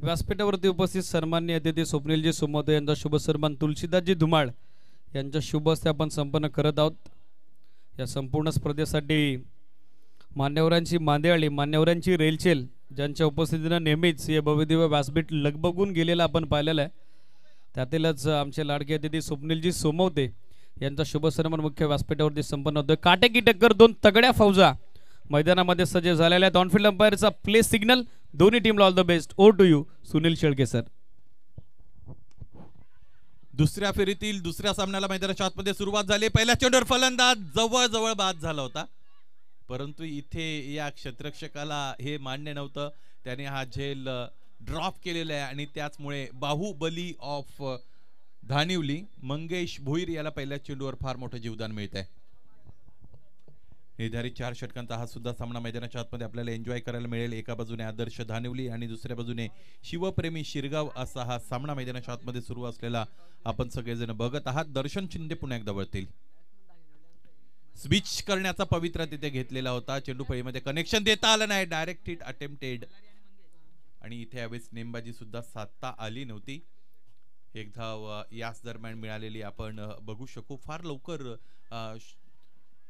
व्यासपीठावरती उपस्थित सन्माननीय अतिथी स्वप्नीलजी सोमवते यांचा शुभ सन्मान तुलसीदासजी धुमाळ यांच्या शुभ हस्ते आपण संपन्न करत आहोत। या संपूर्ण स्पर्धेसाठी मान्यवरांची मांदेआळी, मान्यवरांची रेलचेल ज्यांच्या उपस्थितीने नेहमीच हे भव्यदिव्य व्यासपीठ लगबगून गेलेला आपण पाहिलेलं आहे। त्यातीलच आमचे लाडके अतिथी स्वप्नीलजी सोमवते यांचा शुभ सन्मान मुख्य व्यासपीठावरती संपन्न होतोय। काटेकी टक्कर, दोन तगड्या फौजा मैदानामध्ये सज्ज झालेल्या आहेत। ऑनफिल्ड अंपायरचा प्ले सिग्नल, दोन्ही टीमला all the best. Over to you Sunil Shelke sir. दुसऱ्या फेरीतील दुसऱ्या सामन्याला मैदानाच्या आतमध्ये सुरुवात झाली। पहिल्या चेंडूवर फलंदाज जवळ बाद झाला होता, परंतु इथे या क्षेत्ररक्षकाला हे मान्य नव्हतं, त्याने हा झेल ड्रॉप केलेला आहे आणि त्याचमुळे बाहुबली ऑफ धानिवली मंगेश भोईर याला पहिल्या चेंडूवर फार मोठं जीवदान मिळत आहे। निर्धारित 4 षटकांचा हा सुद्धा सामना मैदानाच्या आतमध्ये आपल्याला एन्जॉय करायला मिळेल। एका बाजूने आदर्श धानिवली आणि दुसऱ्या बाजूने शिवप्रेमी शिरगाव असा हा सामना मैदानाच्या आतमध्ये सुरू असलेला आपण सगळेजण बघत आहात। दर्शन शिंदे पुन्हा एकदा वळतील। स्विच करण्याचा पवित्रा तिथे घेतलेला होता, चेंडू फळीमध्ये कनेक्शन देता आलं नाही, डायरेक्ट हिट अटेम्प्टेड आणि इथे यावेळेस नेमबाजी सुद्धा साधता आली नव्हती। एक धाव याच दरम्यान मिळालेली आपण बघू शकू। फार लवकर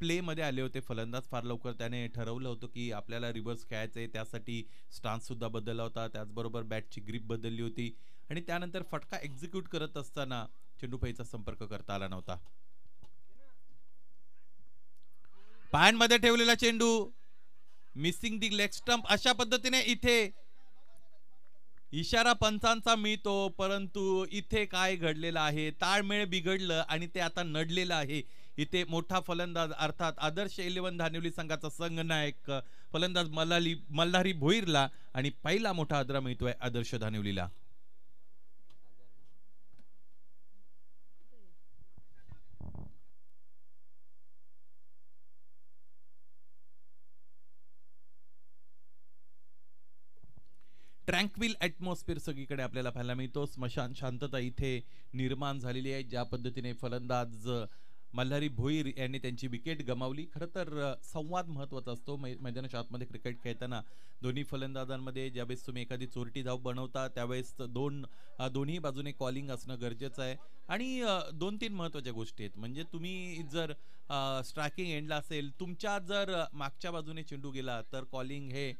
प्ले मध्ये आले होते फलंदाज, फार लवकर त्याने ठरवलं होतं की आपल्याला रिव्हर्स खेळायचंय, त्यासाठी स्टान्स सुद्धा बदलला होता, त्याचबरोबर बॅटची ग्रिप बदलली होती आणि त्यानंतर फटका एक्झिक्यूट करत असताना चेंडू फळीचा संपर्क करता आला नव्हता। पायांमध्ये ठेवलेला चेंडू मिसिंग दी लेग स्टंप, अशा पद्धतीने इथे इशारा पंचांचा मिळतो, परंतु इथे काय घडलेलं आहे, ताळमेळ बिघडलं आणि ते आता नडलेलं आहे। इथे मोठा फलंदाज अर्थात आदर्श 11 धानिवली संघाचा संघनायक फलंदाज मल्हारी भोईरला आणि पहिला मोठा आदरा मिळतोय आदर्श धानिवलीला। ट्रँक्विल ॲटमॉस्फिअर सगळीकडे आपल्याला पाहायला मिळतो, स्मशान शांतता इथे निर्माण झालेली आहे। ज्या पद्धतीने फलंदाज मल्हारी भोईर यांनी त्यांची विकेट गमावली। खरं तर संवाद महत्त्वाचा असतो मैदानाच्या आतमध्ये क्रिकेट खेळताना। दोन्ही फलंदाजांमध्ये ज्यावेळेस तुम्ही एखादी चोरटी धाव बनवता त्यावेळेस दोन्ही बाजूने कॉलिंग असणं गरजेचं आहे आणि 2-3 महत्त्वाच्या गोष्टी आहेत। म्हणजे तुम्ही जर स्ट्रायकिंग एंडला असेल, तुमच्या जर मागच्या बाजूने चेंडू गेला तर कॉलिंग हे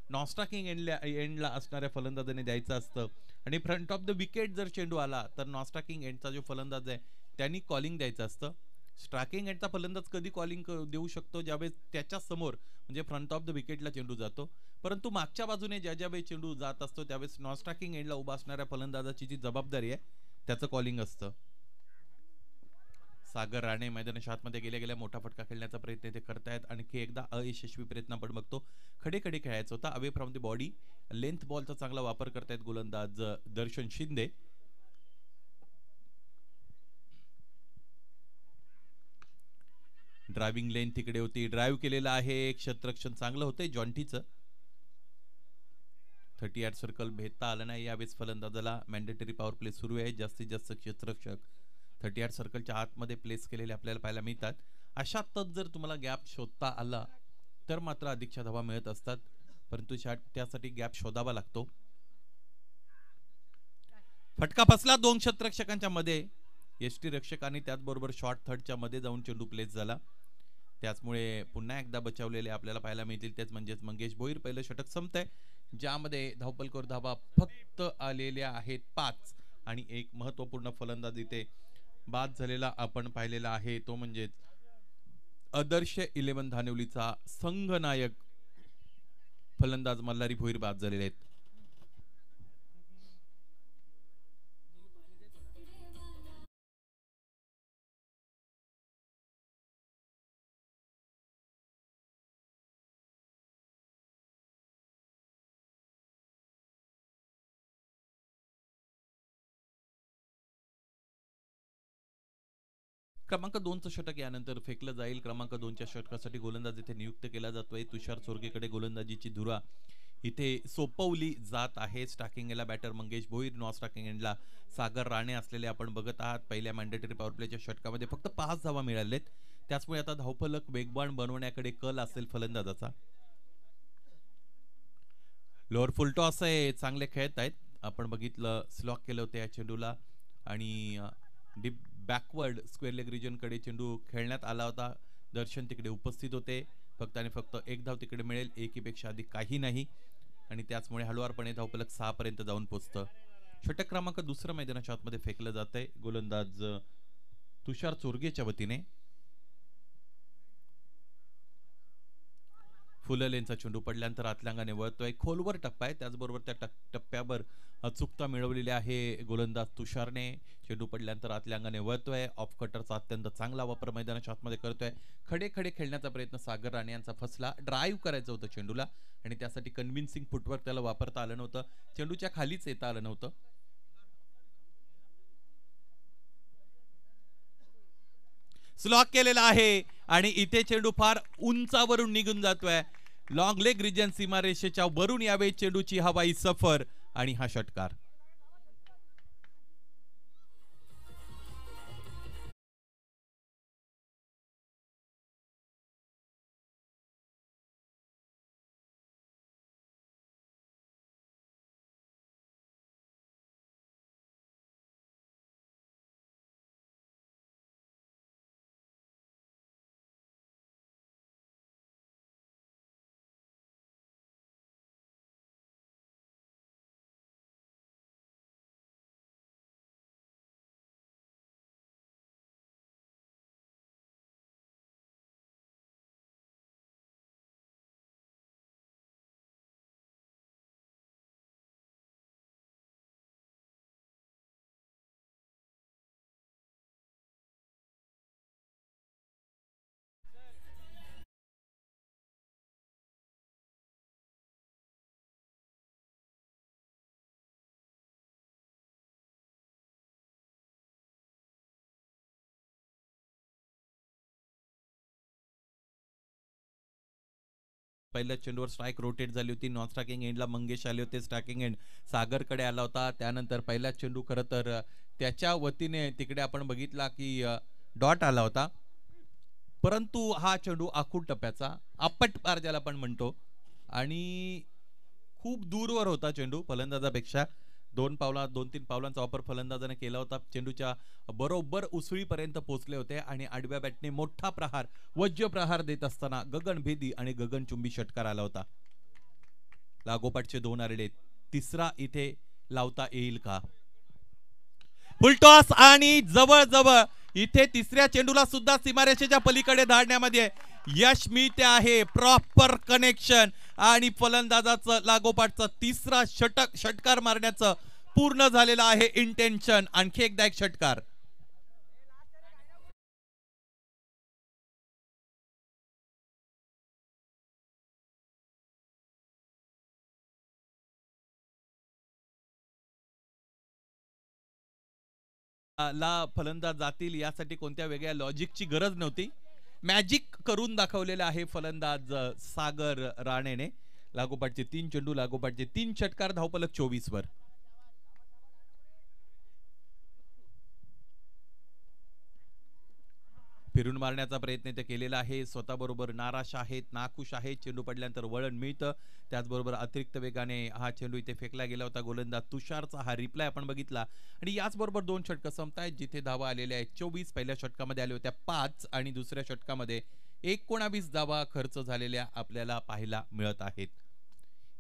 नॉन स्ट्रायकिंग एंडला असणाऱ्या फलंदाजाने द्यायचं असतं आणि फ्रंट ऑफ द विकेट जर चेंडू आला तर नॉन स्ट्रायकिंग एंडचा जो फलंदाज आहे त्यांनी कॉलिंग द्यायचं असतं। स्ट्रायकिंग एंडचा फलंदाज कधी कॉलिंग देऊ शकतो, ज्यावेळेस त्याच्या समोर म्हणजे फ्रंट ऑफ द विकेटला चेंडू जातो, परंतु मागच्या बाजूने ज्यावेळेस चेंडू जात असतो त्यावेळेस नॉन स्ट्रायकिंग एंडला उभा असणाऱ्या फलंदाजाची जी जबाबदारी आहे त्याचं कॉलिंग असतं। सागर राणे मैदानाच्या आतमध्ये गेल्या मोठा फटका खेळण्याचा प्रयत्न ते करतायत, आणखी एकदा अयशस्वी प्रयत्न आपण बघतो। खडे खेळायचा होता, away from the body, length बॉलचा चांगला वापर करतायत गोलंदाज दर्शन शिंदे। ड्रायव्हिंग लेन तिकडे होती, ड्राईव्ह केलेला आहे, क्षेत्ररक्षण चांगलं होतंय जॉन्टीचं। 38 सर्कल भेदता आलं नाही, यावेळेस फलंदाजाला मॅन्डेटरी पॉवर प्ले सुरू आहे। जास्तीत जास्त क्षेत्ररक्षक 38 सर्कलच्या आतमध्ये प्लेस केलेले आपल्याला पाहायला मिळतात। अशातच जर तुम्हाला गॅप शोधता आला तर मात्र अधिकच्या धावा मिळत असतात, परंतु त्यासाठी गॅप शोधावा लागतो। फटका फसला 2 क्षेत्ररक्षकांच्या मध्ये, यष्टी रक्षक आणि त्याचबरोबर शॉर्ट थर्डच्या मध्ये जाऊन चेंडू प्लेस झाला, त्याचमुळे पुन्हा एकदा बचावलेले आपल्याला पाहायला मिळतील, तेच म्हणजेच मंगेश भोईर। पहिलं षटक संपतंय, ज्यामध्ये धावपलकर धावा फक्त आलेल्या आहेत 5 आणि एक महत्त्वपूर्ण फलंदाज इथे बाद झालेला आपण पाहिलेला आहे, तो म्हणजे आदर्श 11 धानिवलीचा संघनायक फलंदाज मल्हारी भोईर बाद झालेले आहेत। क्रमांक 2चं षटक यानंतर फेकलं जाईल। क्रमांक 2च्या षटकासाठी गोलंदाज इथे नियुक्त केला जातोय तुषार चोरगेकडे गोलंदाजीची धुरा इथे सोपवली जात आहे। स्टार्किंग एंडला बॅटर मंगेश भोईर, नॉन स्टार्किंग एंडला सागर राणे असलेले आपण बघत आहात। पहिल्या मॅन्डेटरी पॉवर प्लेच्या षटकामध्ये फक्त 5 धावा मिळालेत, त्याचमुळे आता धावफलक वेगवान बनवण्याकडे कल असेल फलंदाजाचा। लोअर फुल टॉस आहे, चांगले खेळत आहेत, आपण बघितलं स्लॉक केलं होतं या चेंडूला आणि डीप बॅकवर्ड स्क्वेअर लेग रिजनकडे चेंडू खेळण्यात आला होता. दर्शन तिकडे उपस्थित होते. फक्त आणि फक्त एक धाव तिकडे मिळेल, एकीपेक्षा अधिक काही नाही आणि त्याचमुळे हळुवारपणे धावफलक 6 पर्यंत जाऊन पोहोचतं. षटक क्रमांक दुसरं मैदानाच्या आतमध्ये फेकलं जातंय. गोलंदाज तुषार चोरगेच्या वतीने. फुललेंचा चेंडू पडल्यानंतर आतल्या अंगाने वळतोय. खोलवर टप्पा आहे, त्याचबरोबर त्या टप्प्यावर अचूकता मिळवलेली आहे गोलंदाज तुषारने. चेंडू पडल्यानंतर आतल्या अंगाने वळतोय. ऑफ कटरचा अत्यंत चांगला वापर मैदानाच्या आतमध्ये करतोय. खडे खडे खेळण्याचा प्रयत्न सागर राणे यांचा फसला. ड्राईव्ह करायचं होतं चेंडूला आणि त्यासाठी कन्व्हिन्सिंग फुटवर्क त्याला वापरता आलं नव्हतं. चेंडूच्या खालीच येता आलं नव्हतं. स्लॉक केलेला आहे आणि इथे चेंडू फार उंचावरून निघून जातोय. लॉंग लेग रिजन सीमारेषेच्या वरून यावेळी चेंडूची हवाई सफर आणि हा षटकार. पहिल्या चेंडूवर स्ट्राइक रोटेट झाली होती. नॉन स्ट्रायकिंग एंडला मंगेश आले होते. स्ट्रायकिंग एंड सागरकडे आला होता. त्यानंतर पहिला चेंडू खरं तर त्याच्या वतीने तिकडे आपण बघितला की डॉट आला होता. परंतु हा चेंडू आखूड टप्प्याचा आपट पार ज्याला आपण म्हणतो आणि खूप दूरवर होता चेंडू फलंदाजापेक्षा. 2-3 पावलांचा वापर फलंदाजाने केला होता. चेंडूच्या बरोबर उसळीपर्यंत पोहोचले होते आणि आडव्या बॅटने मोठा प्रहार, वज्र प्रहार देत असताना गगनभेदी आणि गगनचुंबी षटकार आला होता. लागोपाठचे 2 आरडे. तिसरा इथे लावता येईल का? फुलटॉस आणि जवळ इथे तिसऱ्या चेंडूला सुद्धा सीमारेषेच्या पलीकडे धाडण्यामध्ये यश मिळते आहे. प्रॉपर कनेक्शन आणि फलंदाजाचं लागोपाठचा तिसरा षटकार मारण्याचं पूर्ण झालेलं आहे इंटेन्शन. आणखी एकदा एक षटकार. ला फलंदाज जातील यासाठी कोणत्या वेगळ्या लॉजिकची गरज नव्हती. मॅजिक करून दाखवलेलं आहे फलंदाज सागर राणेने. लागोपाठचे 3 चेंडू, लागोपाठचे 3 षटकार, धावफलक 24 वर. फिरून मारण्याचा प्रयत्न ते केलेला आहे. स्वतःबरोबर नाराज आहेत, नाखुश आहेत. चेंडू पडल्यानंतर वळण मिळतं. त्याचबरोबर अतिरिक्त वेगाने हा चेंडू इथे फेकला गेला होता. गोलंदाज तुषारचा हा रिप्लाय आपण बघितला आणि याचबरोबर 2 षटकं संपतायत जिथे धावा आलेल्या आहेत 24. पहिल्या षटकामध्ये आल्या होत्या 5 आणि दुसऱ्या षटकामध्ये 19 धावा खर्च झालेल्या आपल्याला पाहायला मिळत आहेत.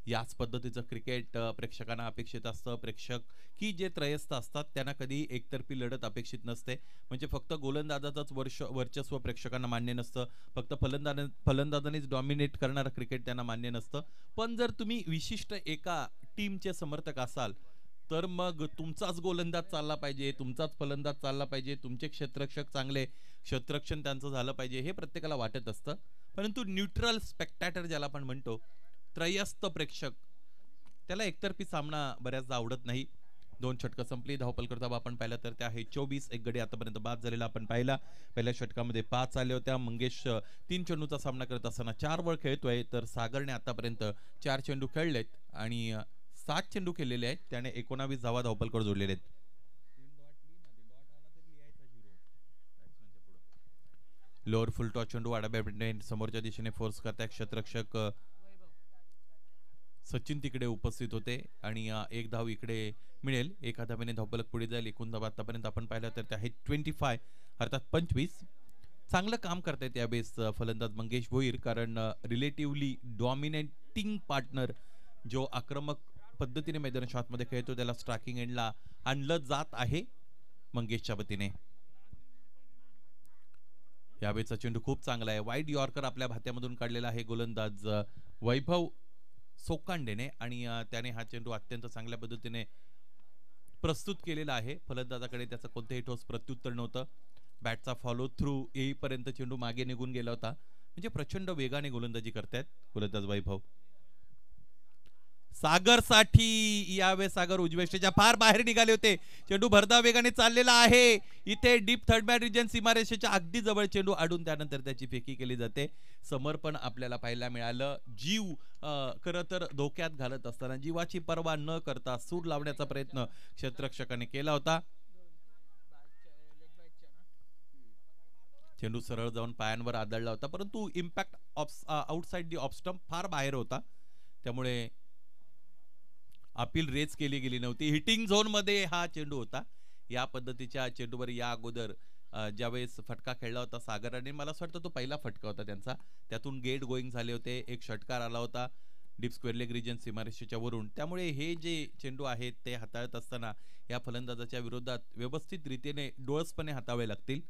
याच पद्धतीचं क्रिकेट प्रेक्षकांना अपेक्षित असतं. प्रेक्षक की जे त्रयस्थ असतात त्यांना कधी एकतर्फी लढत अपेक्षित नसते. म्हणजे फक्त गोलंदाजाचंच वर्चस्व प्रेक्षकांना मान्य नसतं. फक्त फलंदाजानेच डॉमिनेट करणारं क्रिकेट त्यांना मान्य नसतं. पण जर तुम्ही विशिष्ट एका टीमचे समर्थक असाल तर मग तुमचाच गोलंदाज चालला पाहिजे, तुमचाच फलंदाज चालला पाहिजे, तुमचे क्षेत्ररक्षक चांगले, क्षेत्ररक्षण त्यांचं झालं पाहिजे हे प्रत्येकाला वाटत असतं. परंतु न्यूट्रल स्पेक्टॅटर ज्याला आपण म्हणतो, त्रयस्थ प्रेक्षक, त्याला एकतर्फी सामना बऱ्याचदा आवडत नाही. 2 षटकं संपली. धावफल करता आपण पाहिलं तर ते आहे 24. एक गडी आतापर्यंत बाद झालेला आपण पाहिला. पहिल्या षटकामध्ये 5 आले होत्या. मंगेश 3 चेंडूचा सामना करत असताना 4 वर खेळतोय, तर सागरने आतापर्यंत 4 चेंडू खेळलेत आणि 7 चेंडू केलेले आहेत. त्याने 19 धावा धावफलकर जोडलेले आहेत. लोअर फुलटॉस चेंडू आडव्या बॅटने समोरच्या दिशेने फोर्स करताय क्षेत्ररक्षक सचिन तिकडे उपस्थित होते आणि एक धाव इकडे मिळेल. एका धावेने धावफलक पुढे जाईल. एकूण धावा आतापर्यंत आपण पाहिलं तर ते आहेत 25 अर्थात 25. चांगलं काम करतायत यावेळेस फलंदाज मंगेश भोईर, कारण रिलेटिव्हली डॉमिनेटिंग पार्टनर जो आक्रमक पद्धतीने मैदानाच्या आतमध्ये खेळतो त्याला स्ट्रायकिंग एंडला आणलं जात आहे मंगेशच्या वतीने. यावेळेचा चेंडू खूप चांगला आहे. वाईड यॉर्कर आपल्या भात्यामधून काढलेला आहे गोलंदाज वैभव सोकांडेने आणि त्याने हा चेंडू अत्यंत चांगल्या पद्धतीने प्रस्तुत केलेला आहे. फलंदाजाकडे त्याचं कोणतेही ठोस प्रत्युत्तर नव्हतं. बॅटचा फॉलो थ्रू येईपर्यंत चेंडू मागे निघून गेला होता. म्हणजे प्रचंड वेगाने गोलंदाजी करतायत गोलंदाज वैभव. सागर साठी यावेळेस सागर उजव्या फार बाहेर निघाले होते. चेंडू भरधाव वेगाने चाललेला आहे. इथे डीप थर्ड मॅन रिजन सीमारेषेच्या अगदी जवळ चेंडू अडून त्यानंतर त्याची फेकी केली जाते. समर्पण आपल्याला पाहायला मिळालं. जीव खरं तर धोक्यात घालत असताना जीवाची पर्वा न करता सूर लावण्याचा प्रयत्न क्षेत्ररक्षकाने केला होता. चेंडू सरळ जाऊन पायांवर आदळला होता, परंतु impact outside the off stump फार बाहेर होता, त्यामुळे अपील रेज केली गेली नव्हती. हिटिंग झोन मध्ये हा चेंडू होता. या पद्धतीच्या चेंडूवर या अगोदर ज्यावेळेस फटका खेळला होता सागराने, मला असं वाटतं तो पहिला फटका होता त्यांचा, त्यातून गेट गोईंग झाले होते. एक षटकार आला होता डीप स्क्वेअर लेग रिजन सीमारेषेच्या वरून. त्यामुळे हे जे चेंडू आहेत ते हाताळत असताना या फलंदाजाच्या विरोधात व्यवस्थित रीतीने डोळसपणे हाताळावे लागतील.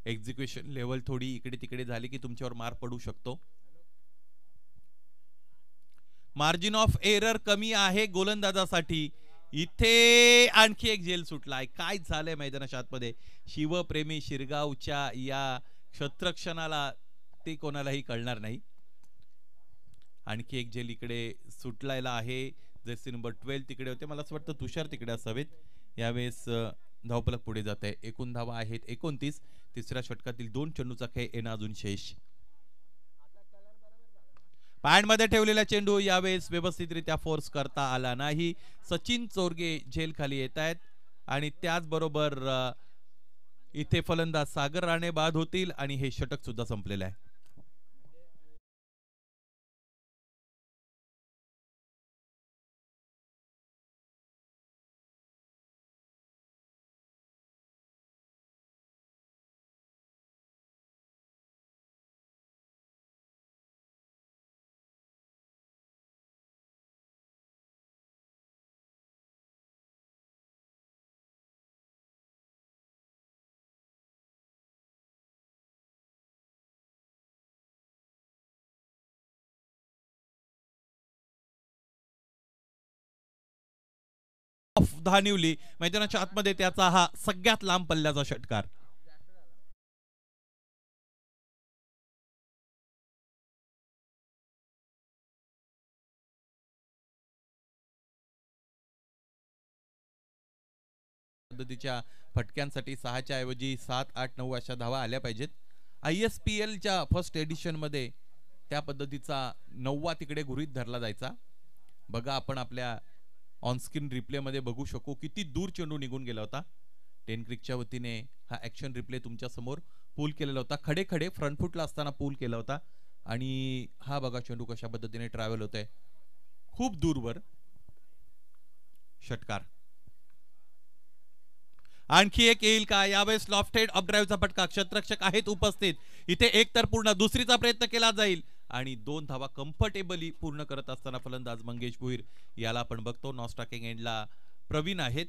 एक्झिक्युशन लेवल थोडी इकडे तिकडे झाली की तुमच्यावर मार पडू शकतो. मार्जिन ऑफ एरर कमी आहे गोलंदाजासाठी. इथे आणखी एक झेल सुटलाय. काय झालंय मैदानाच्या आतमध्ये? शिवप्रेमी शिरगावच्या या क्षेत्ररक्षणाला ते कोणालाही कळणार नाही. आणखी एक झेल इकडे सुटलायला आहे. जर्सी नंबर 12 तिकडे होते, मला असं वाटतं तुषार तिकडे असावेत. यावेळेस धावफलक पुढे जात आहे. एकूण धावा आहेत 29. तिसऱ्या षटकातील 2 चेंडूचा खेळ येणं अजून शेष. पायांमध्ये ठेवलेला चेंडू यावेळेस व्यवस्थितरित्या फोर्स करता आला नाही. सचिन चोरगे झेल खाली येत आहेत आणि त्याचबरोबर इथे फलंदाज सागर राणे बाद होतील आणि हे षटक सुद्धा संपलेलं आहे. धानिवली मैदानाच्या आतमध्ये त्याचा हा सगळ्यात लांब पल्ल्याचा षटकार. पद्धतीच्या फटक्यांसाठी 6च्या ऐवजी 7, 8, 9 अशा धावा आल्या पाहिजेत. ISPL च्या फर्स्ट एडिशन मध्ये त्या पद्धतीचा 9वा तिकडे गृहीत धरला जायचा. बघा आपण आपल्या ऑनस्क्रीन रिप्ले मध्ये बघू शकू किती दूर चेंडू निघून गेला होता. टेन क्रिकच्या वतीने हा ऍक्शन रिप्ले तुमच्या समोर पूल केलेला होता. खडे खडे फ्रंट फुटला असताना पूल केला होता आणि हा बघा चेंडू कशा पद्धतीने ट्रॅव्हल होतोय खूप दूरवर. षटकार आणखी एक येईल का? यावेळेस लॉफ्टेड अप ड्राईव्हचा फटका. क्षेत्ररक्षक आहेत उपस्थित. इथे एक तर पूर्ण, दुसरीचा प्रयत्न केला जाईल आणि 2 धावा कम्फर्टेबली पूर्ण करत असताना फलंदाज मंगेश भोईर याला आपण बघतो. नॉन स्ट्रायकिंग एंडला प्रवीण आहेत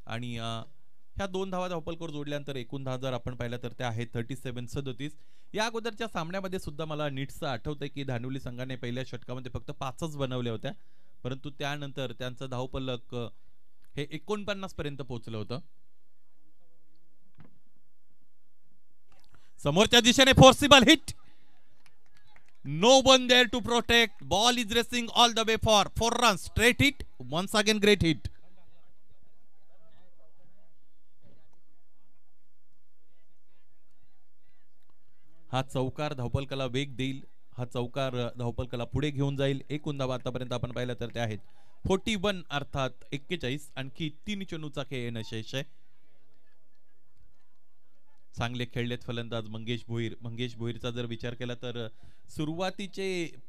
आणि ह्या 2 धावा धावपलकर जोडल्यानंतर एकूण धावा जर आपण पाहिलं तर त्या आहेत 37-37. या अगोदरच्या सामन्यामध्ये सुद्धा मला नीटचं आठवतंय की धानिवली संघाने पहिल्या षटकामध्ये फक्त 5च बनवल्या होत्या, परंतु त्यानंतर त्यांचं धावपलक हे 49 पर्यंत पोहोचलं होतं. समोरच्या दिशेने forcible hit. No one there to protect. Ball is racing all the way for 4 runs. Straight hit. Once again great hit. हा चौकार धावपलकाला वेग देईल. हा चौकार धावपलकाला पुढे घेऊन जाईल. एकूण धावा आतापर्यंत आपण पाहिलं तर ते आहेत 41 अर्थात 41. आणखी 3 चेंडूचा खेळ येणं शेष आहे. चांगले खेळलेत फलंदाज मंगेश भोईर. मंगेश भोईरचा जर विचार केला तर सुरुवातीचे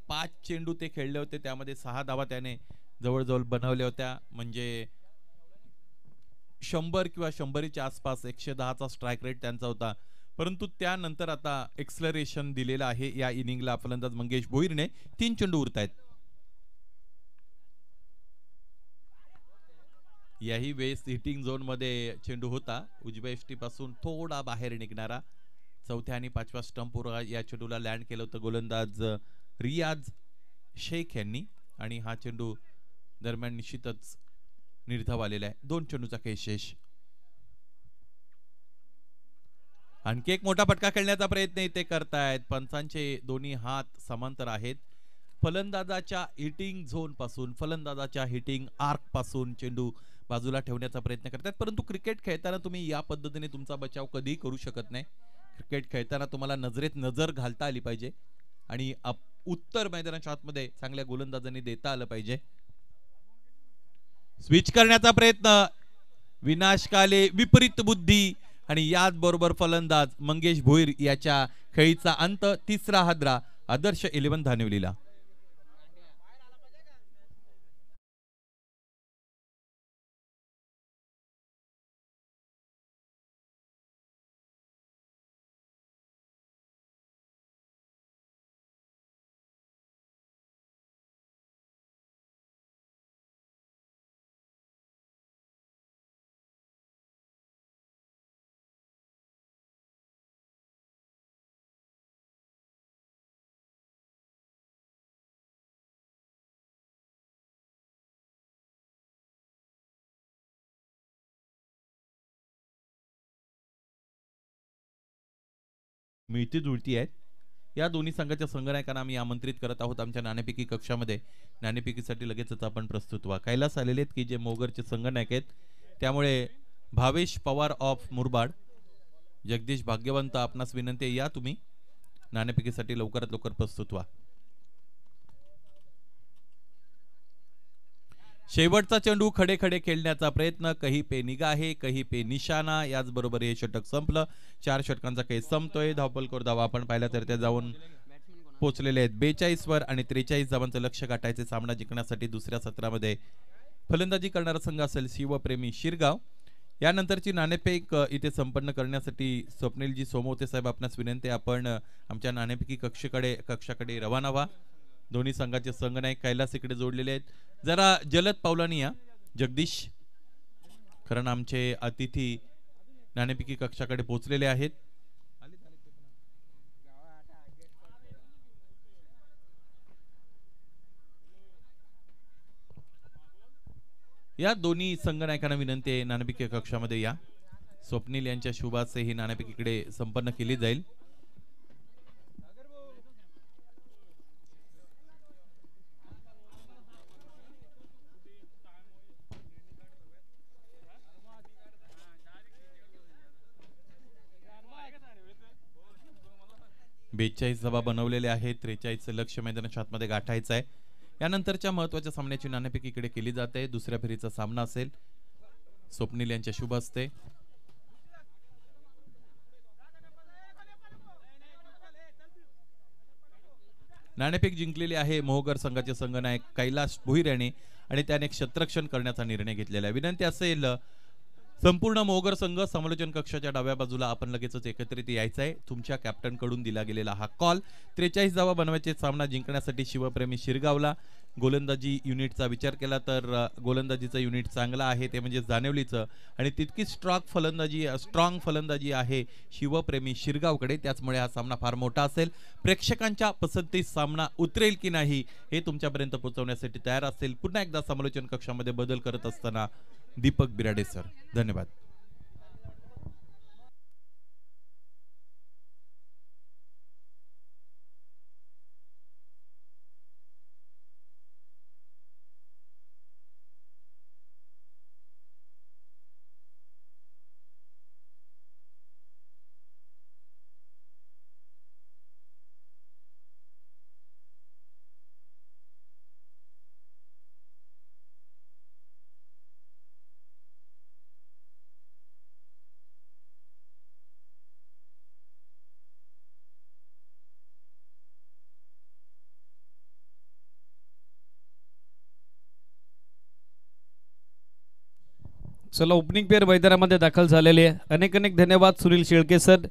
5 चेंडू ते खेळले होते, त्यामध्ये 6 धावा त्याने जवळजवळ बनवल्या होत्या. म्हणजे 100 किंवा 100च्या आसपास 110चा स्ट्राईक रेट त्यांचा होता. परंतु त्यानंतर आता एक्सलरेशन दिलेलं आहे या इनिंगला फलंदाज मंगेश भोईरने. 3 चेंडू उरतायत. याही वेळेस हिटिंग झोन मध्ये चेंडू होता, उजव्या यष्टी पासून थोडा बाहेर निघणारा. चौथ्या आणि 5व्या स्टंपवर या चेंडूला लँड केलं होतं गोलंदाज रियाज शेख यांनी, आणि हा चेंडू दरम्यान निश्चितच निर्धाव आलेला आहे. 2 चेंडूचा खेळ शेष. आणखी एक मोठा फटका खेळण्याचा प्रयत्न इथे करतायत. पंचांचे दोन्ही हात समांतर आहेत. फलंदाजाच्या हिटिंग झोन पासून, फलंदाजाच्या हिटिंग आर्क पासून चेंडू बाजूला ठेवण्याचा प्रयत्न करतात. परंतु क्रिकेट खेळताना तुम्ही या पद्धतीने तुमचा बचाव कधी करू शकत नाही. क्रिकेट खेळताना तुम्हाला नजरेत नजर घालता आली पाहिजे आणि उत्तर मैदानाच्या आतमध्ये चांगल्या गोलंदाजांनी देता आलं पाहिजे. स्विच करण्याचा प्रयत्न, विनाशकाले विपरीत बुद्धी, आणि याच बरोबर फलंदाज मंगेश भोईर याच्या खेळीचा अंत. तिसरा हादरा आदर्श 11 धानिवलीला. मिळती जुळती आहेत. या दोन्ही संघाच्या संघनायकांना आम्ही आमंत्रित करत आहोत आमच्या नाणेफेकी कक्षामध्ये. नाणेफेकीसाठी लगेचच आपण प्रस्तुत व्हा. कैलास आलेले आहेत की जे मोगरचे संघनायक आहेत. त्यामुळे भावेश पवार ऑफ मुरबाड, जगदीश भाग्यवंत, आपणास विनंती आहे या तुम्ही नाणेफेकीसाठी लवकरात लवकर प्रस्तुत व्हा. शेवटचा चेंडू खडे खडे खेळण्याचा प्रयत्न, कही पे निगाहे कही पे निशाणा. याचबरोबर हे षटक संपलं. 4 षटकांचा खेळ संपतोय. धावपलकर धावा आपण पाहिला तर त्या जाऊन पोहोचलेले आहेत 42 वर, आणि 43 धावांचं लक्ष्य गाठायचे सामना जिंकण्यासाठी दुसऱ्या सत्रामध्ये. फलंदाजी करणारा संघ असेल शिवप्रेमी शिरगाव. यानंतरची नाणेफेक इथे संपन्न करण्यासाठी स्वप्नीलजी सोमवते साहेब आपणास विनंती, आपण आमच्या नाणेफेकी कक्षाकडे रवाना व्हा. दोन्ही संघाचे संघनायक कैलास इकडे जोडलेले आहेत. जरा जलद पावलांनी या जगदीश, कारण आमचे अतिथी नाणेफेकी कक्षाकडे पोहोचलेले आहेत. या दोन्ही संघनायकांना विनंती आहे नाणेफेकी कक्षामध्ये या. स्वप्नील यांच्या शुभाचे ही नाणेफेकीकडे संपन्न केली जाईल. बेचाळीस धावा बनवलेले आहेत. 43 लक्ष मैदानाच्या आतमध्ये गाठायचं आहे. यानंतरच्या महत्वाच्या सामन्याची नाणेफेक इकडे केली जाते. दुसऱ्या फेरीचा सामना असेल स्वप्नील यांच्या शुभ हस्ते. नाणेफेक जिंकलेली आहे मोहगर संघाचे संघनायक कैलास भोईर यांनी, आणि त्याने क्षेत्ररक्षण करण्याचा निर्णय घेतलेला आहे. विनंती असेल संपूर्ण मोहगर संघ समालोचन कक्षाच्या डाव्या बाजूला आपण लगेचच एकत्रित यायचं आहे. तुमच्या कॅप्टन कडून दिला गेलेला हा कॉल. 43 धावा बनवायचे सामना जिंकण्यासाठी शिवप्रेमी शिरगावला. गोलंदाजी युनिटचा विचार केला तर गोलंदाजीचं युनिट चांगला आहे, ते म्हणजे जाणेवलीचं, आणि तितकी स्ट्रॉंग फलंदाजी आहे शिवप्रेमी शिरगावकडे. त्याचमुळे हा सामना फार मोठा असेल. प्रेक्षकांच्या पसंतीस सामना उतरेल की नाही हे तुमच्यापर्यंत पोहोचवण्यासाठी तयार असेल. पुन्हा एकदा समालोचन कक्षामध्ये बदल करत असताना दीपक बिराडे सर, धन्यवाद. चला ओपनिंग पेअर मैदानामध्ये दाखल झालेले आहे. अनेक अनेक धन्यवाद सुनील शेळके सर.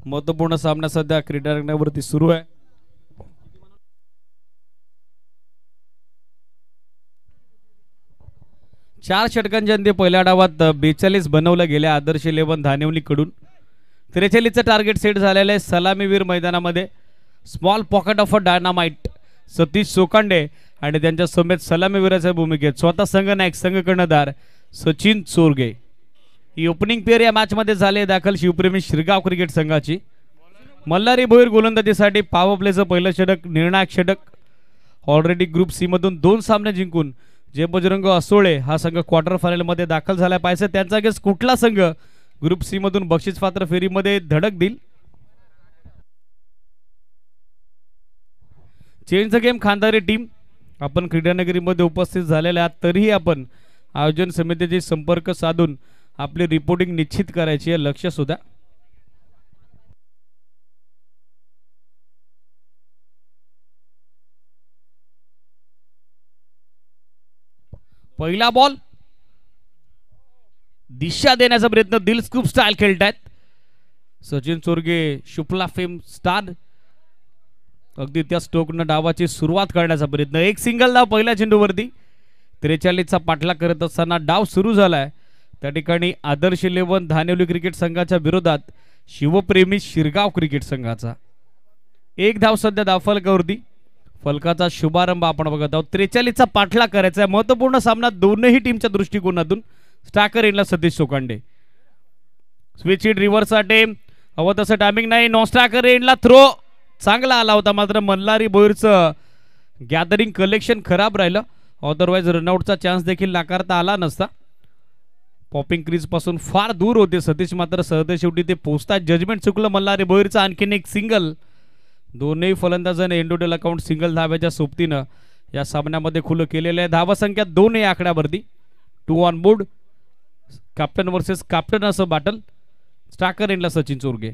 महत्त्वपूर्ण सामना सध्या क्रीडा रंगणावरती सुरू आहे. चार षटकांच्या अंती पहिल्या डावात 42 बनवलं गेल्या आदर्श 11 धानिवली कडून. 43चं टार्गेट सेट झालेलं आहे सलामीवीर मैदानामध्ये. Small pocket of a dynamite Satish Sokande आणि त्यांच्या समेत सलामीवीराच्या भूमिकेत स्वतः संघनायक संघ कर्णधार सचिन चोरगे. ही ओपनिंग पेअर या मॅच मध्ये झाले दाखल शिवप्रेमी शिरगाव क्रिकेट संघाची. मल्हारी भोईर गोलंदाजीसाठी पॉवर प्लेचं पहिलं षटक निर्णायक षटक. ऑलरेडी ग्रुप सी मधून 2 सामने जिंकून जे बजरंग असोळे हा संघ क्वार्टर फायनल मध्ये दाखल झाला पाहिजे. त्यांचा गेस कुठला संघ ग्रुप सी मधून बक्षीस पात्र फेरीमध्ये धडक देईल. चेंज द गेम खांदारी टीम आपण क्रीडानगरीमध्ये उपस्थित झालेले आहात. तरीही आपण आयोजन समितीचे संपर्क साधून आपली रिपोर्टिंग निश्चित करायची आहे. लक्ष सुद्धा पहिला बॉल दिशा देण्याचा प्रयत्न दिल स्कूप स्टाईल खेळतायत सचिन चोरगे शुक्ला फेम स्टार. अगदी त्या स्ट्रोकनं डावाची सुरुवात करण्याचा प्रयत्न. एक सिंगल धाव पहिल्या चेंडूवरती. 43चा पाठलाग करत असताना डाव सुरू झालाय. त्या ठिकाणी आदर्श 11 धानिवली क्रिकेट संघाच्या विरोधात शिवप्रेमी शिरगाव क्रिकेट संघाचा. एक धाव सध्या धावफलकावरती. फलकाचा शुभारंभ आपण बघत आहोत. 43चा पाठलाग करायचा आहे. महत्त्वपूर्ण सामना दोनही टीमच्या दृष्टिकोनातून. स्टाकर एंडला Satish Sokande. Switch hit reverse attempt हवं तसं टायमिंग नाही. नॉन स्टाकर एंडला थ्रो चांगला आला होता मात्र मल्हारी भोईरचं गॅदरिंग कलेक्शन खराब राहिलं. अदरवाईज रनआउटचा चान्स देखील नाकारता आला नसता. पॉपिंग क्रीज पासून फार दूर होते सतीश मात्र सहज शेवटी ते पोहोचतात. जजमेंट चुकलं मल्हारी भोईरचं. आणखीन एक सिंगल. दोन्ही फलंदाजांनी एंडोडेल अकाउंट सिंगल धाब्याच्या सोबतीनं या सामन्यामध्ये खुलं केलेलं आहे. धावसंख्या 2 या आकड्यावरती. 2 on board. Captain versus captain असं बॅटल. स्टाकर एंडला सचिन चोरगे.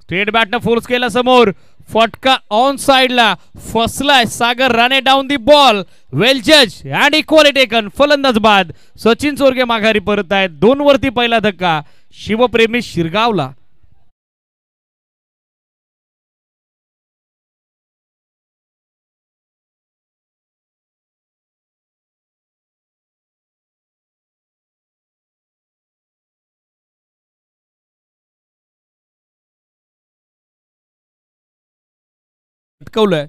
स्ट्रेट बॅटनं फोर्स केला समोर. फटका ऑन साइडला फसलाय Sagar Rane. Down the ball. Well जज अँड इक्वली टेकन. फलंदाज बाद. सचिन चोरगे माघारी परत आहेत. 2 वरती पहिला धक्का शिवप्रेमी शिरगावला. अटकवलंय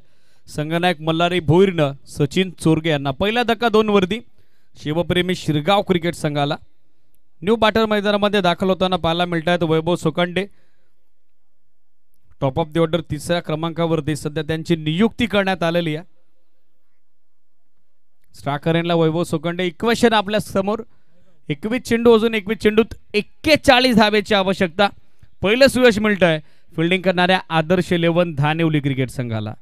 संघनायक मल्हारी भोईरनं सचिन चोरगे यांना. पहिला धक्का 2 वरती शिवप्रेमी शिरगाव क्रिकेट संघाला. न्यू बॅटर मैदानामध्ये दाखल होताना पाहायला मिळत आहेत वैभव सोकांडे. टॉप ऑफ द ऑर्डर 3ऱ्या क्रमांकावरती सध्या त्यांची नियुक्ती करण्यात आलेली आहे. स्टाकर एंडला वैभव सोकांडे. इक्वेशन आपल्या समोर. 21 चेंडू अजून 21 चेंडूत 41 धावेची आवश्यकता. पहिलं सुयश मिळतंय फिल्डिंग करणाऱ्या आदर्श 11 धानिवली क्रिकेट संघाला.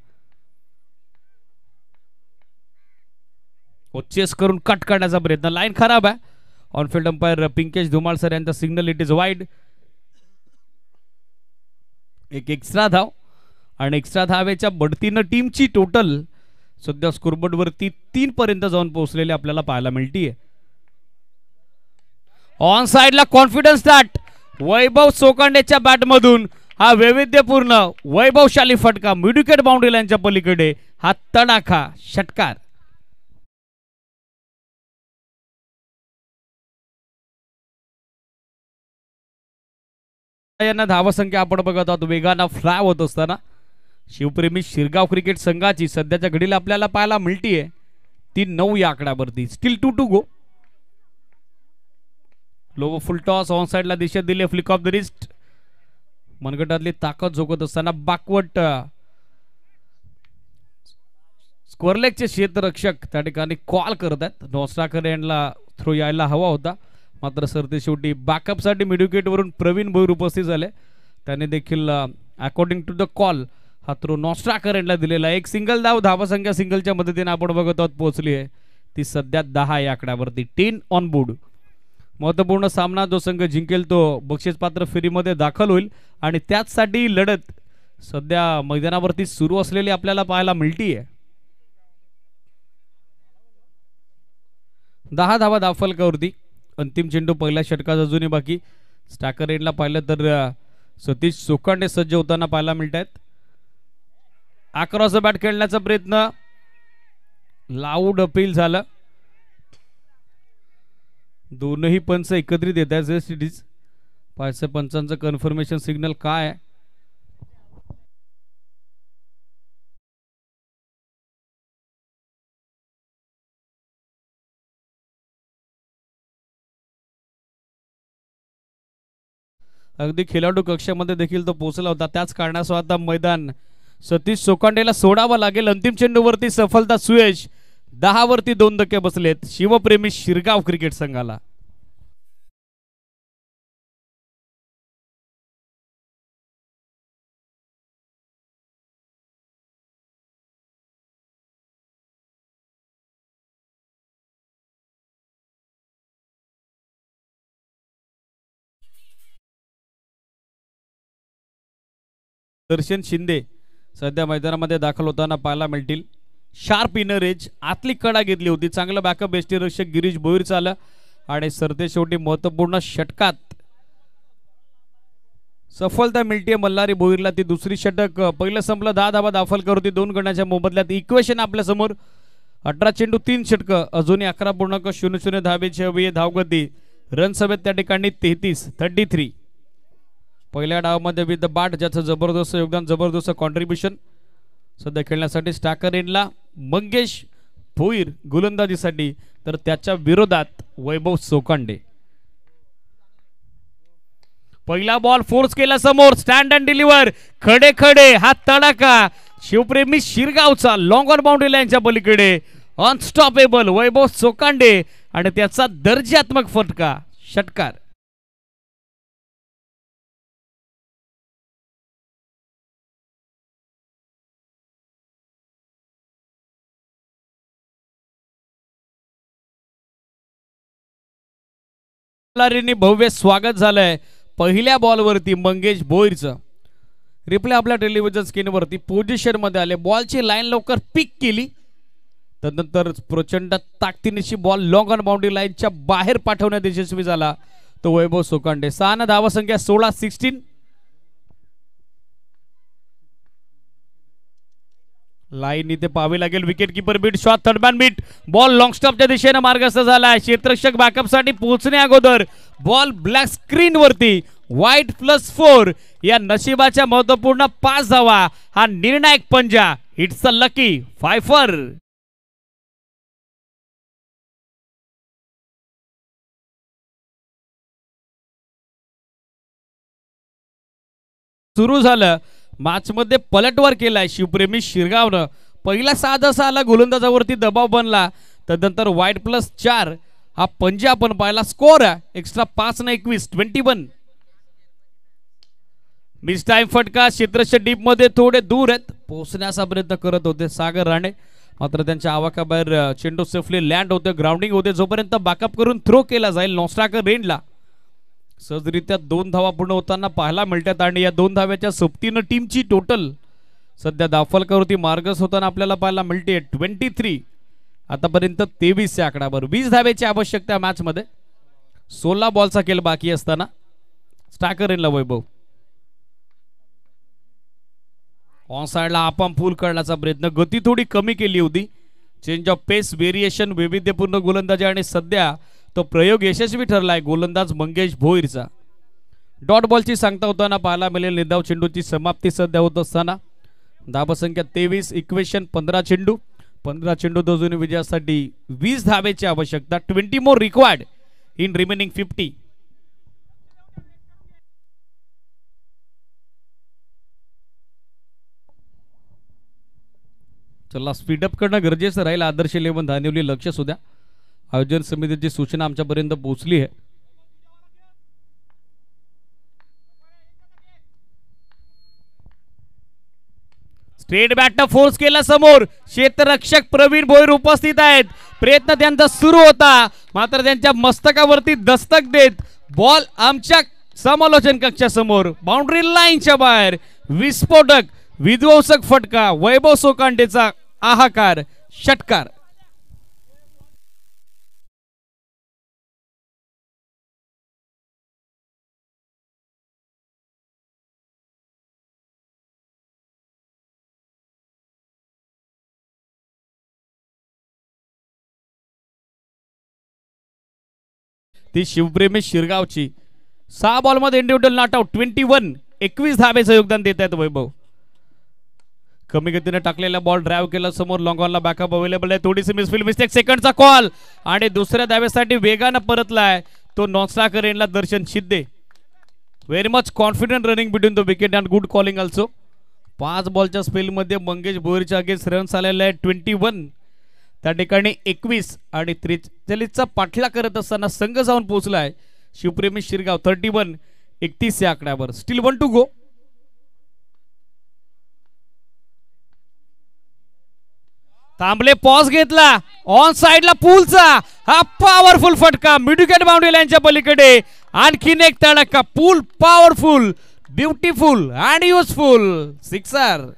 चेस करून कट करण्याचा प्रयत्न. लाईन खराब आहे. On-field umpire Pinkesh Dhumal sir यांचा सिग्नल. It is wide. एक एक्स्ट्रा धाव आणि एक्स्ट्रा धावेच्या बढतीनं टीमची टोटल सध्या स्कोरबोर्ड वरती 3 पर्यंत जाऊन पोहोचलेली आपल्याला पाहायला मिळतीये. ऑन साइडला कॉन्फिडन्स स्टार्ट वैभव सोकांडेच्या बॅट मधून. हा वैविध्यपूर्ण वैभवशाली फटका मिडविकेट बाउंड्री लाईनच्या पलीकडे. हा तडाखा षटकार. यांना धावसंख्या आपण बघत आहोत वेगानं फ्लाय होत असताना. शिवप्रेमी शिरगाव क्रिकेट संघाची सध्याच्या घडीला आपल्याला पाहायला मिळतीये 3-9 या आकड्यावरती. Still 2 to go. Low full toss on साइडला दिशा दिली. Flick of the wrist. मनगटातली ताकद झोकत असताना बॅकवर्ड स्क्वेअरलेगचे क्षेत्ररक्षक त्या ठिकाणी कॉल करत आहेत. नॉस्टाकर यांना थ्रो यायला हवा होता मात्र सरते शेवटी बॅकअपसाठी मिडविकेट वरून प्रवीण भोईर उपस्थित झाले. त्याने देखील अकॉर्डिंग टू द कॉल हा थ्रो नॉस्टाकर यांना दिलेला. एक सिंगल धाव. धावसंख्या सिंगलच्या मदतीने आपण बघत आहोत पोहोचली आहे ती सध्या 10 या आकड्यावरती. 10 ऑन बोर्ड. महत्त्वपूर्ण सामना जो संघ जिंकेल तो बक्षीस पात्र फेरीमध्ये दाखल होईल आणि त्याचसाठी लढत सध्या मैदानावरती सुरू असलेली आपल्याला पाहायला मिळतीये. 10 धावा दाफलकावरती. अंतिम चेंडू पहिल्या षटकात अजूनही बाकी. स्टॅकर एंडला पाहिलं तर सतीश सोकांडे सज्ज होताना पाहायला मिळत आहेत. अक्रॉस द बॅट खेळण्याचा प्रयत्न लाऊड अपील झालं. दोनही पंच एकत्रित येत आहेत. वेस्ट इंडिज पाचशे पंचांचं कन्फर्मेशन सिग्नल काय आहे? अगदी खेळाडू कक्षामध्ये देखील तो पोहोचला होता. त्याच कारणासह आता मैदान सतीश सोकांडेला सोडावं लागेल. अंतिम चेंडूवरती सफलता सुयश. 10 वरती 2 धक्के बसलेत शिवप्रेमी शिरगाव क्रिकेट संघाला. दर्शन शिंदे सध्या मैदानामध्ये दाखल होताना पाहायला मिळतील. शार्प इनर एज आतली कडा घेतली होती. चांगलं बॅकअप बेस्टीरक्षक गिरीश भोईर चालं आणि सरते शेवटी महत्वपूर्ण षटकात सफलता मिळते मल्हारी भोईरला. ती दुसरी षटक. पहिलं संपलं 10 धावा दाफलकर होती 2 गणाच्या मोबदल्यात. इक्वेशन आपल्या समोर 18 चेंडू 3 षटकं अजूनही 11.00 धावेची हवी आहे धावगती. रन सभेत त्या ठिकाणी 33. पहिल्या डावामध्ये विद बाट ज्याचं जबरदस्त योगदान जबरदस्त कॉन्ट्रीब्युशन. सध्या खेळण्यासाठी स्टॅकर एंडला मंगेश भोईर गोलंदाजीसाठी तर त्याच्या विरोधात वैभव सोकांडे. पहिला बॉल फोर्स केला समोर. स्टँड अँड डिलिव्हर खडे खडे हा तडाखा शिवप्रेमी शिरगावचा. लॉंग ऑन बाउंड्री लाईनच्या पलीकडे अनस्टॉपेबल वैभव सोकांडे आणि त्याचा दर्जात्मक फटका षटकार. भव्य स्वागत झालंय पहिल्या बॉलवरती मंगेश भोईरचं. रिप्ले आपल्या टेलिव्हिजन स्क्रीनवरती पोझिशन मध्ये आले. बॉलची लाईन लवकर पिक केली त्यानंतर प्रचंड ताकदीनिशी बॉल लॉंग ऑन बाउंड्री लाईनच्या बाहेर पाठवण्यात यशस्वी झाला तो वैभव सोकांडे. 6 धावा संख्या 16. लाईन इथे पाहावी लागेल. Wicket keeper beat shot third man beat. Ball long स्टॉपच्या दिशेने मार्गस्थ झालाय. क्षेत्ररक्षक बॅकअप साठी पोहोचण्या अगोदर बॉल ब्लॅक स्क्रीन वरती. वाईट +4 या नशिबाच्या महत्वपूर्ण 5 धावा. हा निर्णायक पंजा. इट्स अ लकी 5 सुरू झालं. मॅच मध्ये पलटवार केलाय शिवप्रेमी शिरगावनं. पहिला साधा आला गोलंदाजावरती दबाव बनला त्यानंतर वाईट +4 हा पंजा आपण पाहिला. स्कोर एक्स्ट्रा 5 ने 21 21. मिस टाइम फटका. क्षेत्ररक्षक डीप मध्ये थोडे दूर आहेत पोहोचण्याचा प्रयत्न करत होते सागर राणे मात्र त्यांच्या आवाकाबाहेर चेंडू सेफली लँड होते. ग्राउंडिंग होते जोपर्यंत बॅकअप करून थ्रो केला जाईल नॉस्टाकर रेंडला. सहजरित्या 2 धावा पूर्ण होताना पाहायला मिळतात आणि या 2 धाव्याच्या सोबतीनं टीमची टोटल सध्या दाफलकावरती मार्गस होताना आपल्याला पाहायला मिळते 23. आतापर्यंत 23 या आकड्यावर 20 धाव्याची आवश्यकता मॅच मध्ये. 16 बॉलचा खेळ बाकी असताना स्टॅकर एंडला वैभव ऑन साइडला आपण फुल करण्याचा प्रयत्न. गती थोडी कमी केली होती. चेंज ऑफ पेस व्हेरिएशन वैविध्यपूर्ण गोलंदाजी आणि सध्या तो प्रयोग यशस्वी ठरलाय गोलंदाज मंगेश भोईरचा. डॉट बॉलची सांगता होताना पाहायला मिळेल. निर्धाव चेंडूची समाप्ती सध्या होत असताना धावा संख्या 23. इक्वेशन 15 चेंडू 15 चेंडू दोजून विजयासाठी 20 धावेची आवश्यकता. 20 मोर रिक्वायर्ड इन रिमेनिंग 50. चला स्पीडअप करणं गरजेचं राहील. आदर्श 11 धानिवली लक्ष सुद्धा आयोजन समितीची सूचना आमच्यापर्यंत पोहोचली आहे. स्ट्रेट बॅटनं फोर्स केला समोर. क्षेत्ररक्षक प्रवीण भोईर उपस्थित आहेत. प्रयत्न त्यांचा सुरू होता मात्र त्यांच्या मस्तकावरती दस्तक देत बॉल आमच्या समालोचन कक्षासमोर बाउंड्री लाईनच्या बाहेर. विस्फोटक विध्वंसक फटका. वैभव सोकांडेचा आहाकार षटकार. ती शिवप्रेमी शिरगावची. 6 बॉलमध्ये इंडिव्हिज्युअल नॉट आउट. 21 धाब्याचं योगदान देत आहेत वैभव. कमी गतीने टाकलेला बॉल ड्राइव्ह केला समोर. लॉंग ऑनला बॅकअप अवेलेबल आहे. थोडीशी मिसफील्ड मिस्टेक. सेकंडचा कॉल आणि दुसऱ्या धाब्यासाठी वेगानं परतलाय तो नॉस्लाकरेनला Darshan Shinde. Very much confident running between the wicket and good calling also. 5 बॉलच्या स्पेलमध्ये मंगेश भोईरच्या अगेन्स्ट रन्स आलेले आहेत 21. त्या ठिकाणी 21 आणि 43चा पाठला करत असताना संघ जाऊन पोहोचलाय शिवप्रेमी शिरगाव. 31-31 या आकड्यावर. Still 1 to go. Tamble pause घेतला. ऑन साइडला पूलचा हा पॉवरफुल फटका मिड विकेट बाउंड्री लाईनच्या पलीकडे. आणखीन एक तडका. Pull powerful, beautiful and useful. Sixer.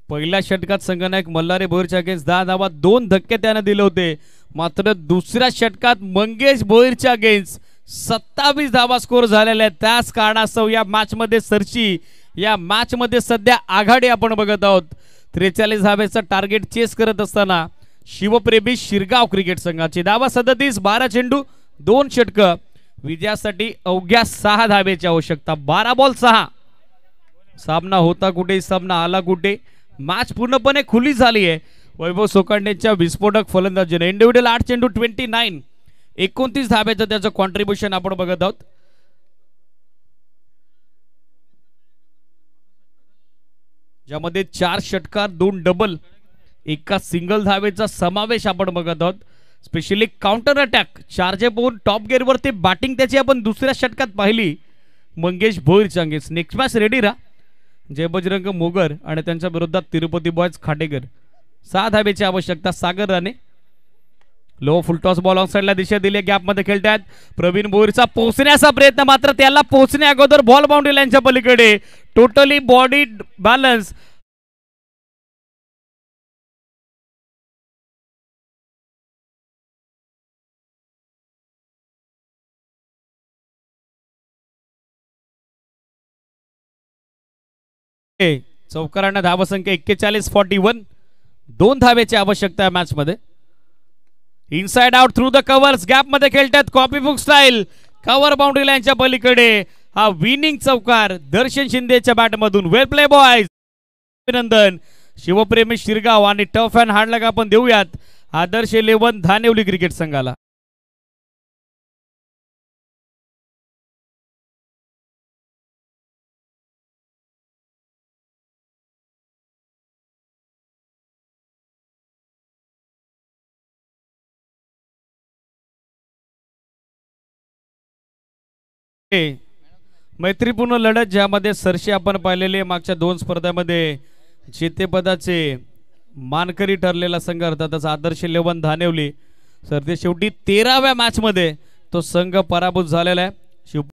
पहिल्या षटकात संघनायक मल्हारी भोईरच्या अगेन्स्ट 10 धावा 2 धक्के त्याने दिले होते. मात्र दुसऱ्या षटकात मंगेश भोईरच्या अगेन्स्ट 27 धावा स्कोर झालेल्या आहेत. त्याच कारणास्तव या मॅच मध्ये सरशी, या मॅच मध्ये सध्या आघाडी आपण बघत आहोत. 43 धाब्याचा टार्गेट चेस करत असताना शिवप्रेमी शिरगाव क्रिकेट संघाची. धावा 37, 12 चेंडू 2 षटक. विजयासाठी अवघ्या 6 धाब्याची आवश्यकता. 12 बॉल 6. सामना होता कुठे, सामना आला कुठे. मॅच पूर्णपणे खुली झाली आहे वैभव सोकांडेच्या विस्फोटक फलंदाजीने. इंडिव्हिज्युअल 8 चेंडू 29 धाब्याचं त्याचं कॉन्ट्रीब्युशन आपण बघत आहोत. ज्यामध्ये 4 षटकार 2 डबल, एका सिंगल धावेचा समावेश आपण बघत आहोत. स्पेशली काउंटर अटॅक 4 जे पोन टॉप गेअरवरती बॅटिंग त्याची आपण दुसऱ्या षटकात पाहिली मंगेश भोईरच्या अगेन्स्ट. नेक्स्ट मॅच रेडी राहा. जय बजरंग मोगर आणि त्यांच्या विरोधात तिरुपती बॉयज खाटेकर. 6 धाब्याची आवश्यकता. Sagar Rane low full toss ball on साइडला दिशा दिली. गॅप मध्ये खेळतात. प्रवीण भोईरचा पोहोचण्याचा प्रयत्न, मात्र त्याला पोहोचण्या अगोदर बॉल बाउंड्री लाईनच्या पलीकडे. Totally body balance. चौकारांना धावसंख्या 41-41. 2 धाब्याची आवश्यकता आहे मॅच मध्ये. Inside out through the covers. Gap मध्ये खेळतात copy book style. Cover boundary लाईनच्या पलीकडे हा विनिंग चौकार दर्शन शिंदेच्या बॅट मधून. वेल प्ले बॉयज. अभिनंदन शिवप्रेमी शिरगाव आणि टफ अँड हार्ड लक आपण देऊयात आदर्श 11 धानेवली क्रिकेट संघाला. मैत्रीपूर्ण लढत ज्यामध्ये सरशी आपण पाहिलेले मागच्या 2 स्पर्धांमध्ये जेतेपदाचे मानकरी ठरलेला संघ अर्थातच आदर्श 11 धानेवली. सरते शेवटी 13व्या मॅच मध्ये तो संघ पराभूत झालेला आहे.